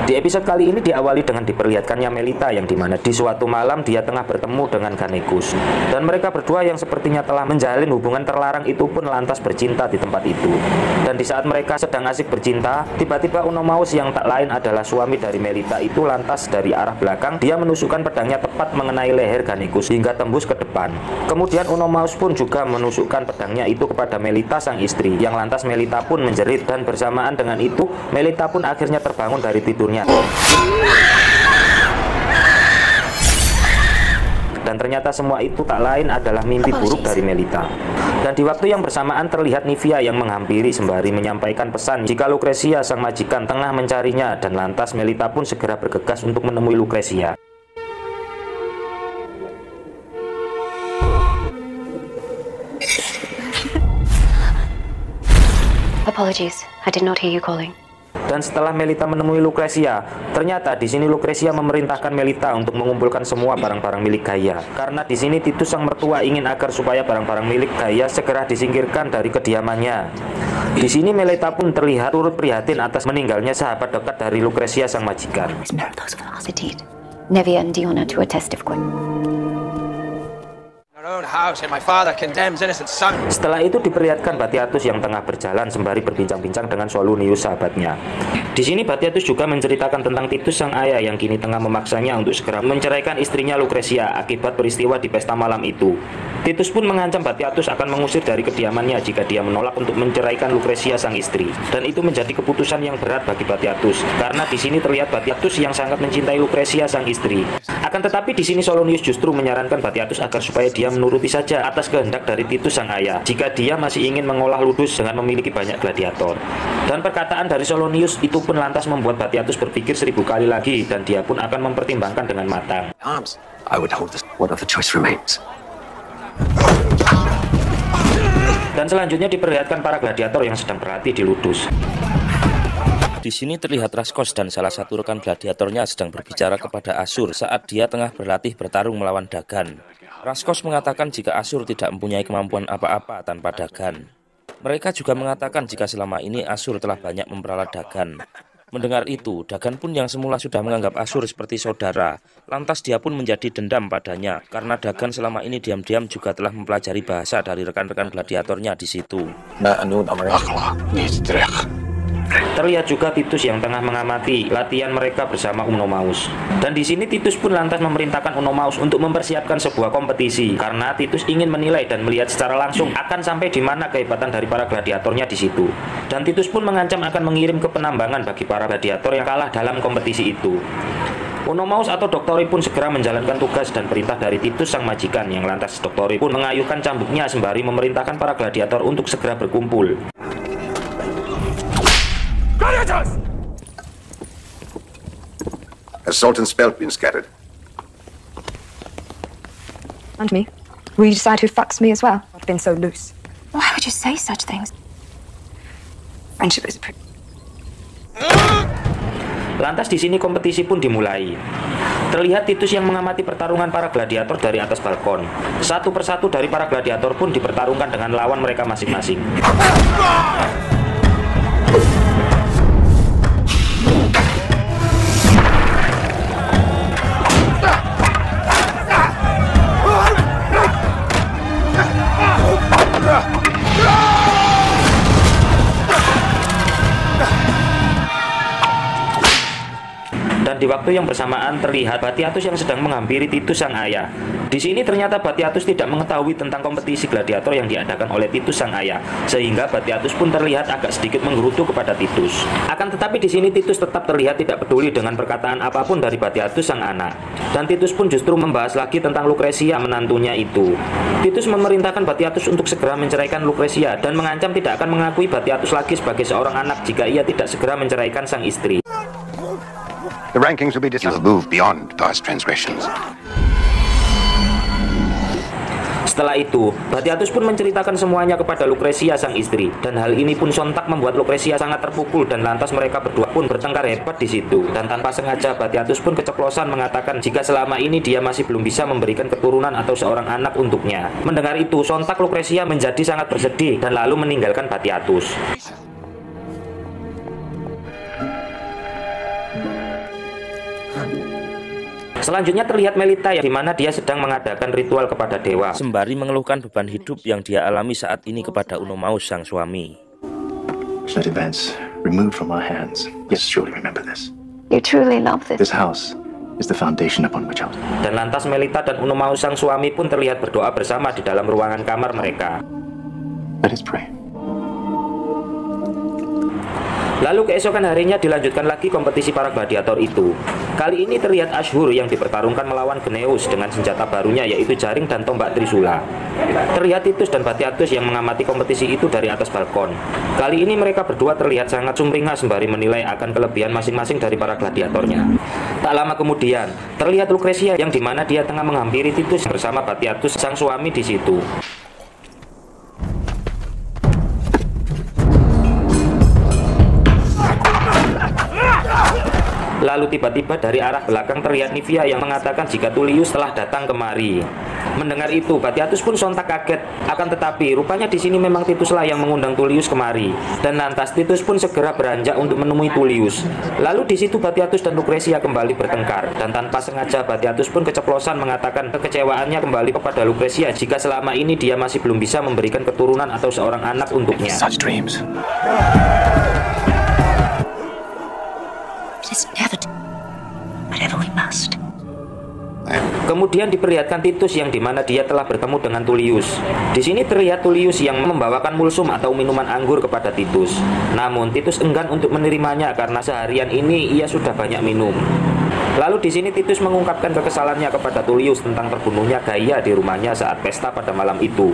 Di episode kali ini diawali dengan diperlihatkannya Melita yang dimana di suatu malam dia tengah bertemu dengan Ganekus. Dan mereka berdua yang sepertinya telah menjalin hubungan terlarang itu pun lantas bercinta di tempat itu. Dan di saat mereka sedang asik bercinta, tiba-tiba Unomaus yang tak lain adalah suami dari Melita itu lantas dari arah belakang dia menusukkan pedangnya tepat mengenai leher Ganekus hingga tembus ke depan. Kemudian Unomaus pun juga menusukkan pedangnya itu kepada Melita sang istri, yang lantas Melita pun menjerit dan bersamaan dengan itu Melita pun akhirnya terbangun dari tidurnya. Dan ternyata semua itu tak lain adalah mimpi buruk dari Melita. Dan di waktu yang bersamaan terlihat Nivia yang menghampiri sembari menyampaikan pesan jika Lucresia sang majikan tengah mencarinya, dan lantas Melita pun segera bergegas untuk menemui Lucresia. Apologies, I did not hear you calling. Dan setelah Melita menemui Lucresia, ternyata di sini Lucresia memerintahkan Melita untuk mengumpulkan semua barang-barang milik Gaia. Karena di sini Titus sang mertua ingin agar supaya barang-barang milik Gaia segera disingkirkan dari kediamannya. Di sini Melita pun terlihat turut prihatin atas meninggalnya sahabat dekat dari Lucresia sang majikan. Nevia and Diona to attest of court. Setelah itu diperlihatkan Batiatus yang tengah berjalan sembari berbincang-bincang dengan Solunius sahabatnya. Di sini Batiatus juga menceritakan tentang Titus sang ayah yang kini tengah memaksanya untuk segera menceraikan istrinya Lucresia akibat peristiwa di pesta malam itu. Titus pun mengancam Batiatus akan mengusir dari kediamannya jika dia menolak untuk menceraikan Lucresia sang istri. Dan itu menjadi keputusan yang berat bagi Batiatus, karena di sini terlihat Batiatus yang sangat mencintai Lucresia sang istri. Akan tetapi di sini Solunius justru menyarankan Batiatus agar supaya dia menuruti saja atas kehendak dari Titus sang ayah jika dia masih ingin mengolah ludus dengan memiliki banyak gladiator. Dan perkataan dari Solonius itu pun lantas membuat Batiatus berpikir 1000 kali lagi, dan dia pun akan mempertimbangkan dengan matang. Dan selanjutnya diperlihatkan para gladiator yang sedang berlatih di ludus. Di sini terlihat Raskos dan salah satu rekan gladiatornya sedang berbicara kepada Asur saat dia tengah berlatih bertarung melawan Dagan. Raskos mengatakan jika Asur tidak mempunyai kemampuan apa-apa tanpa Dagan. Mereka juga mengatakan jika selama ini Asur telah banyak memperalat Dagan. Mendengar itu, Dagan pun yang semula sudah menganggap Asur seperti saudara, lantas dia pun menjadi dendam padanya, karena Dagan selama ini diam-diam juga telah mempelajari bahasa dari rekan-rekan gladiatornya di situ. Terlihat juga Titus yang tengah mengamati latihan mereka bersama Unomaus. Dan di sini Titus pun lantas memerintahkan Unomaus untuk mempersiapkan sebuah kompetisi, karena Titus ingin menilai dan melihat secara langsung akan sampai di mana kehebatan dari para gladiatornya di situ. Dan Titus pun mengancam akan mengirim ke penambangan bagi para gladiator yang kalah dalam kompetisi itu. Unomaus atau Doktori pun segera menjalankan tugas dan perintah dari Titus sang majikan, yang lantas Doktori pun mengayuhkan cambuknya sembari memerintahkan para gladiator untuk segera berkumpul. Has salt and spelt been scattered? And me? Will you decide who fucks me as well? I've been so loose. Why would you say such things? Friendship is pretty. Lantas di sini kompetisi pun dimulai. Terlihat Titus yang mengamati pertarungan para gladiator dari atas balkon. Satu persatu dari para gladiator pun dipertarungkan dengan lawan mereka masing-masing. Dan di waktu yang bersamaan terlihat Batiatus yang sedang menghampiri Titus sang ayah. Di sini ternyata Batiatus tidak mengetahui tentang kompetisi gladiator yang diadakan oleh Titus sang ayah, sehingga Batiatus pun terlihat agak sedikit menggerutu kepada Titus. Akan tetapi di sini Titus tetap terlihat tidak peduli dengan perkataan apapun dari Batiatus sang anak. Dan Titus pun justru membahas lagi tentang Lucresia menantunya itu. Titus memerintahkan Batiatus untuk segera menceraikan Lucresia dan mengancam tidak akan mengakui Batiatus lagi sebagai seorang anak jika ia tidak segera menceraikan sang istri. The rankings will be decided. You have moved beyond past transgressions. Setelah itu, Batiatus pun menceritakan semuanya kepada Lucresia sang istri, dan hal ini pun sontak membuat Lucresia sangat terpukul, dan lantas mereka berdua pun bertengkar hebat di situ. Dan tanpa sengaja Batiatus pun keceplosan mengatakan jika selama ini dia masih belum bisa memberikan keturunan atau seorang anak untuknya. Mendengar itu, sontak Lucresia menjadi sangat bersedih dan lalu meninggalkan Batiatus. Selanjutnya terlihat Melita yang dimana dia sedang mengadakan ritual kepada dewa, sembari mengeluhkan beban hidup yang dia alami saat ini kepada Unomaus sang suami. Let events removed from our hands. Yes, surely remember this. You truly love this. This house is the foundation upon which I was. Dan lantas Melita dan Unomaus sang suami pun terlihat berdoa bersama di dalam ruangan kamar mereka. Let us pray. Lalu keesokan harinya dilanjutkan lagi kompetisi para gladiator itu. Kali ini terlihat Ashur yang dipertarungkan melawan Geneus dengan senjata barunya yaitu jaring dan tombak Trisula. Terlihat Titus dan Batiatus yang mengamati kompetisi itu dari atas balkon. Kali ini mereka berdua terlihat sangat sumringah sembari menilai akan kelebihan masing-masing dari para gladiatornya. Tak lama kemudian, terlihat Lucretia yang dimana dia tengah menghampiri Titus bersama Batiatus sang suami di situ. Lalu tiba-tiba dari arah belakang terlihat Nivea yang mengatakan jika Tullius telah datang kemari. Mendengar itu, Batiatus pun sontak kaget. Akan tetapi, rupanya di sini memang Tituslah yang mengundang Tullius kemari. Dan lantas Titus pun segera beranjak untuk menemui Tullius. Lalu di situ Batiatus dan Lucretia kembali bertengkar. Dan tanpa sengaja Batiatus pun keceplosan mengatakan kekecewaannya kembali kepada Lucretia jika selama ini dia masih belum bisa memberikan keturunan atau seorang anak untuknya. Such dreams. Just never do. Whatever we must. Kemudian diperlihatkan Titus yang dimana dia telah bertemu dengan Tullius. Di sini terlihat Tullius yang membawakan mulsum atau minuman anggur kepada Titus. Namun Titus enggan untuk menerimanya karena seharian ini ia sudah banyak minum. Lalu di sini Titus mengungkapkan kekesalannya kepada Tullius tentang terbunuhnya Gaia di rumahnya saat pesta pada malam itu.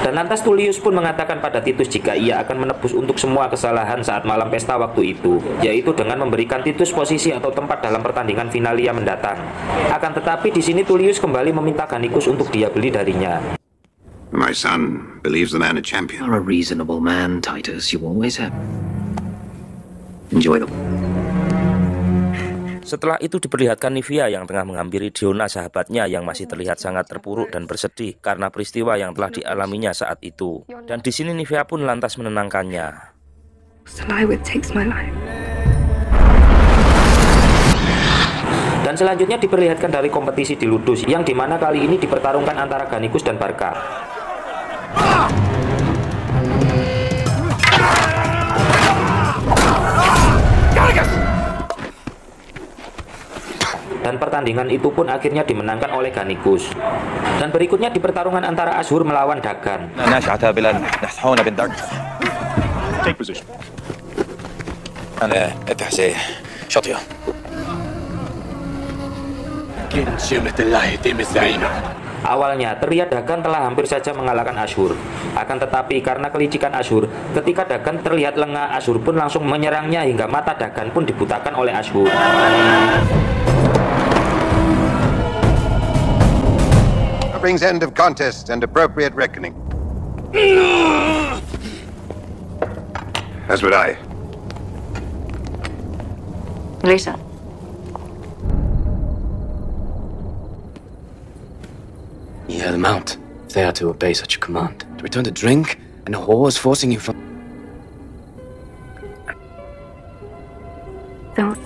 Dan lantas Tullius pun mengatakan pada Titus jika ia akan menebus untuk semua kesalahan saat malam pesta waktu itu, yaitu dengan memberikan Titus posisi atau tempat dalam pertandingan finalia mendatang. Akan tetapi di sini Tullius kembali meminta Gannicus untuk dia beli darinya. My son believes the man a champion. You're a reasonable man, Titus. You always have. Enjoy them. Setelah itu diperlihatkan Nivea yang tengah menghampiri Diona sahabatnya yang masih terlihat sangat terpuruk dan bersedih karena peristiwa yang telah dialaminya saat itu. Dan di sini Nivea pun lantas menenangkannya. Dan selanjutnya diperlihatkan dari kompetisi di Ludus yang dimana kali ini dipertarungkan antara Gannicus dan Barca. Dan pertandingan itu pun akhirnya dimenangkan oleh Gannicus. Dan berikutnya di pertarungan antara Ashur melawan Dagan. Take position. Awalnya terlihat Dagan telah hampir saja mengalahkan Ashur. Akan tetapi karena kelicikan Ashur, ketika Dagan terlihat lengah, Ashur pun langsung menyerangnya hingga mata Dagan pun dibutakan oleh Ashur. Brings end of contest and appropriate reckoning. As would I. Lisa. You hear them out. If they are to obey such a command. To return to drink, and a whore is forcing you from... Don't.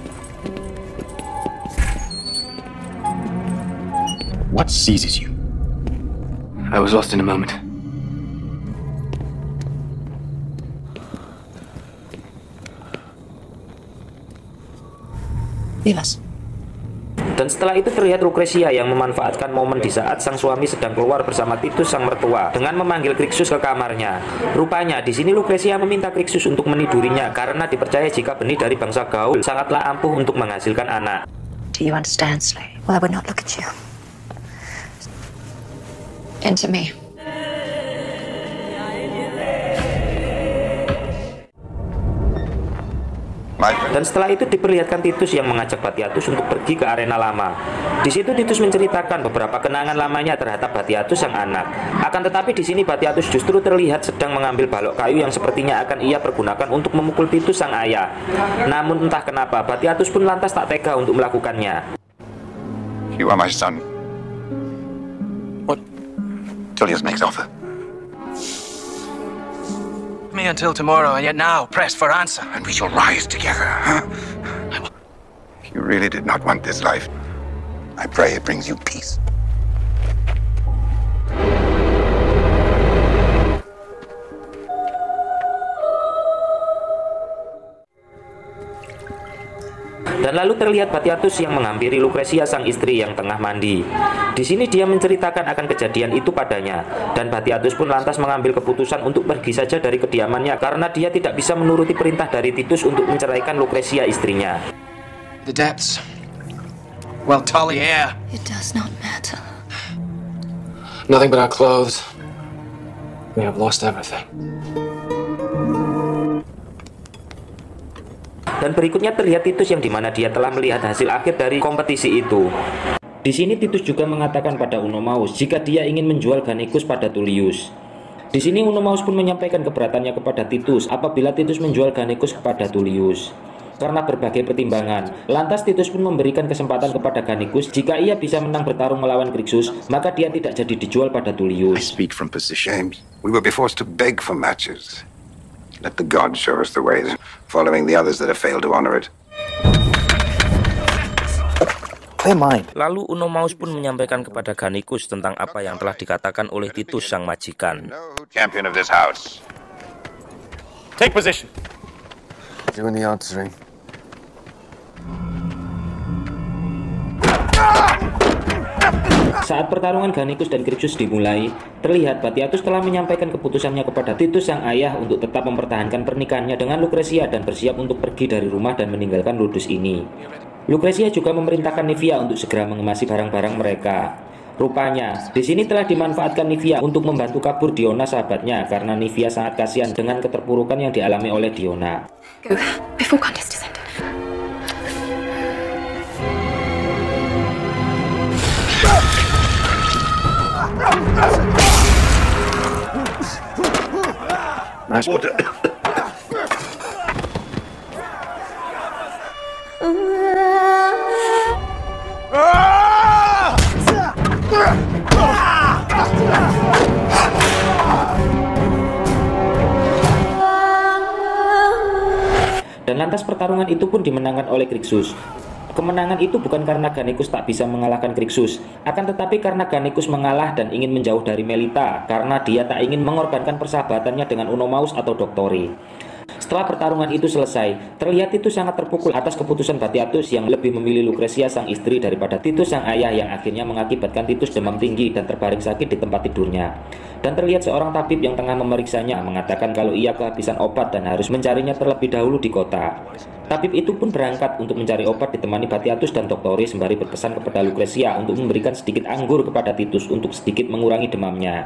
What seizes you? I was lost in a moment. Yes. Dan setelah itu terlihat Lucretia yang memanfaatkan momen di saat sang suami sedang keluar bersama Titus sang mertua dengan memanggil Crixus ke kamarnya. Rupanya di sini Lucretia meminta Crixus untuk menidurinya karena dipercaya jika benih dari bangsa Gaul sangatlah ampuh untuk menghasilkan anak. Do you understand, Slay? Well, I would not look at you. Into me. Dan setelah itu diperlihatkan Titus yang mengajak Batiatus untuk pergi ke arena lama. Di situ Titus menceritakan beberapa kenangan lamanya terhadap Batiatus sang anak. Akan tetapi di sini Batiatus justru terlihat sedang mengambil balok kayu yang sepertinya akan ia pergunakan untuk memukul Titus sang ayah. Namun entah kenapa Batiatus pun lantas tak tega untuk melakukannya. You are my son. What? Tullius makes offer. Me until tomorrow, and yet now press for answer. And we shall rise together, huh? You really did not want this life. I pray it brings you peace. Dan lalu terlihat Batiatus yang menghampiri Lucretia sang istri yang tengah mandi. Di sini dia menceritakan akan kejadian itu padanya, dan Batiatus pun lantas mengambil keputusan untuk pergi saja dari kediamannya karena dia tidak bisa menuruti perintah dari Titus untuk menceraikan Lucretia istrinya. The depths. Well, Tully, yeah. It does not matter. Nothing but our clothes. We have lost everything. Dan berikutnya terlihat Titus yang dimana dia telah melihat hasil akhir dari kompetisi itu. Di sini Titus juga mengatakan pada Onomaus jika dia ingin menjual Gannicus pada Tullius. Di sini Onomaus pun menyampaikan keberatannya kepada Titus apabila Titus menjual Gannicus kepada Tullius. Karena berbagai pertimbangan, lantas Titus pun memberikan kesempatan kepada Gannicus jika ia bisa menang bertarung melawan Crixus, maka dia tidak jadi dijual pada I Tullius. speak from position. James, we will be forced to beg for matches. Let the gods show us the way, following the others that have failed to honor it. Clear mind. Lalu Onomaus pun menyampaikan kepada Gannicus tentang apa yang telah dikatakan oleh Titus sang majikan. Champion of this house. Take position. Doing the answering. Saat pertarungan Gannicus dan Crixus dimulai, terlihat Batiatus telah menyampaikan keputusannya kepada Titus sang ayah untuk tetap mempertahankan pernikahannya dengan Lucretia dan bersiap untuk pergi dari rumah dan meninggalkan Ludus ini. Lucretia juga memerintahkan Nivia untuk segera mengemasi barang-barang mereka. Rupanya, di sini telah dimanfaatkan Nivia untuk membantu kabur Diona sahabatnya karena Nivia sangat kasihan dengan keterpurukan yang dialami oleh Diona. Go, before Candace descended. Nice water. Dan lantas pertarungan itu pun dimenangkan oleh Crixus. Kemenangan itu bukan karena Gannicus tak bisa mengalahkan Crixus, akan tetapi karena Gannicus mengalah dan ingin menjauh dari Melita karena dia tak ingin mengorbankan persahabatannya dengan Onomaus atau Doctori. Setelah pertarungan itu selesai, terlihat Titus sangat terpukul atas keputusan Batiatus yang lebih memilih Lucretia sang istri daripada Titus sang ayah yang akhirnya mengakibatkan Titus demam tinggi dan terbaring sakit di tempat tidurnya. Dan terlihat seorang tabib yang tengah memeriksanya mengatakan kalau ia kehabisan obat dan harus mencarinya terlebih dahulu di kota. Tabib itu pun berangkat untuk mencari obat ditemani Batiatus dan Doctori sembari berpesan kepada Lucretia untuk memberikan sedikit anggur kepada Titus untuk sedikit mengurangi demamnya.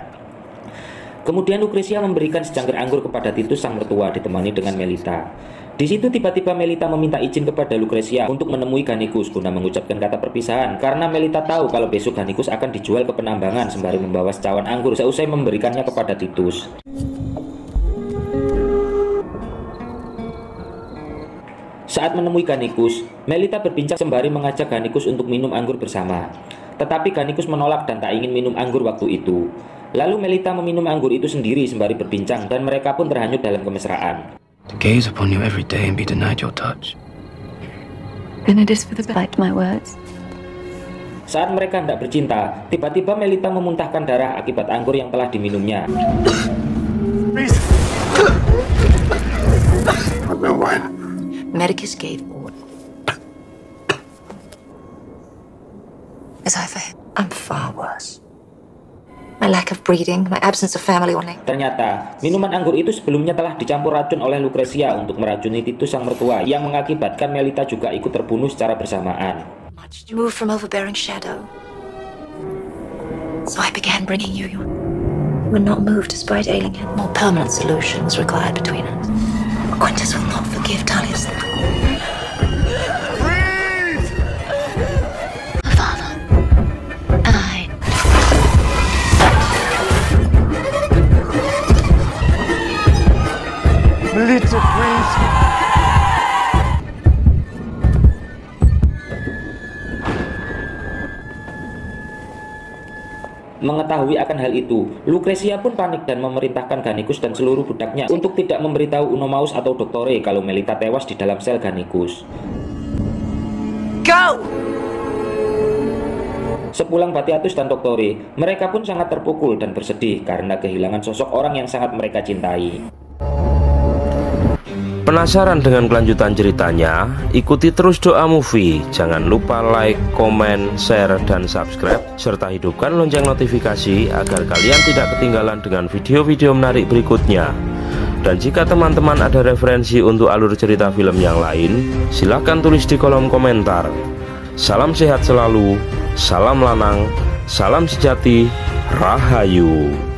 Kemudian Lucretia memberikan secangkir anggur kepada Titus sang mertua ditemani dengan Melita. Di situ tiba-tiba Melita meminta izin kepada Lucretia untuk menemui Gannicus guna mengucapkan kata perpisahan karena Melita tahu kalau besok Gannicus akan dijual ke penambangan sembari membawa secawan anggur seusai memberikannya kepada Titus. Saat menemui Gannicus, Melita berbincang sembari mengajak Gannicus untuk minum anggur bersama. Tetapi Gannicus menolak dan tak ingin minum anggur waktu itu. Lalu Melita meminum anggur itu sendiri sembari berbincang dan mereka pun terhanyut dalam kemesraan. To gaze upon you every day and be denied your touch. Then it is for the best, my words. Saat mereka hendak bercinta, tiba-tiba Melita memuntahkan darah akibat anggur yang telah diminumnya. No wine. Medicus gave orders. As I for him, I'm far worse. My lack of breeding, my absence of family or name. Ternyata, minuman anggur itu sebelumnya telah dicampur racun oleh Lucretia untuk meracuni Titus sang mertua yang mengakibatkan Melita juga ikut terbunuh secara bersamaan. You moved from overbearing shadow. So I began bringing you. You were not moved despite ailing him. More permanent solution was required between us. Quintus will not forgive Tullius. Father, I. Melita, please. Mengetahui akan hal itu, Lucretia pun panik dan memerintahkan Gannicus dan seluruh budaknya untuk tidak memberitahu Onomaus atau Doctori kalau Melita tewas di dalam sel Gannicus. Go! Sepulang Batiatus dan Toktori, mereka pun sangat terpukul dan bersedih karena kehilangan sosok orang yang sangat mereka cintai. Penasaran dengan kelanjutan ceritanya? Ikuti terus Doa Movie. Jangan lupa like, komen, share, dan subscribe, serta hidupkan lonceng notifikasi agar kalian tidak ketinggalan dengan video-video menarik berikutnya. Dan jika teman-teman ada referensi untuk alur cerita film yang lain, silahkan tulis di kolom komentar. Salam sehat selalu, salam lanang, salam sejati, Rahayu.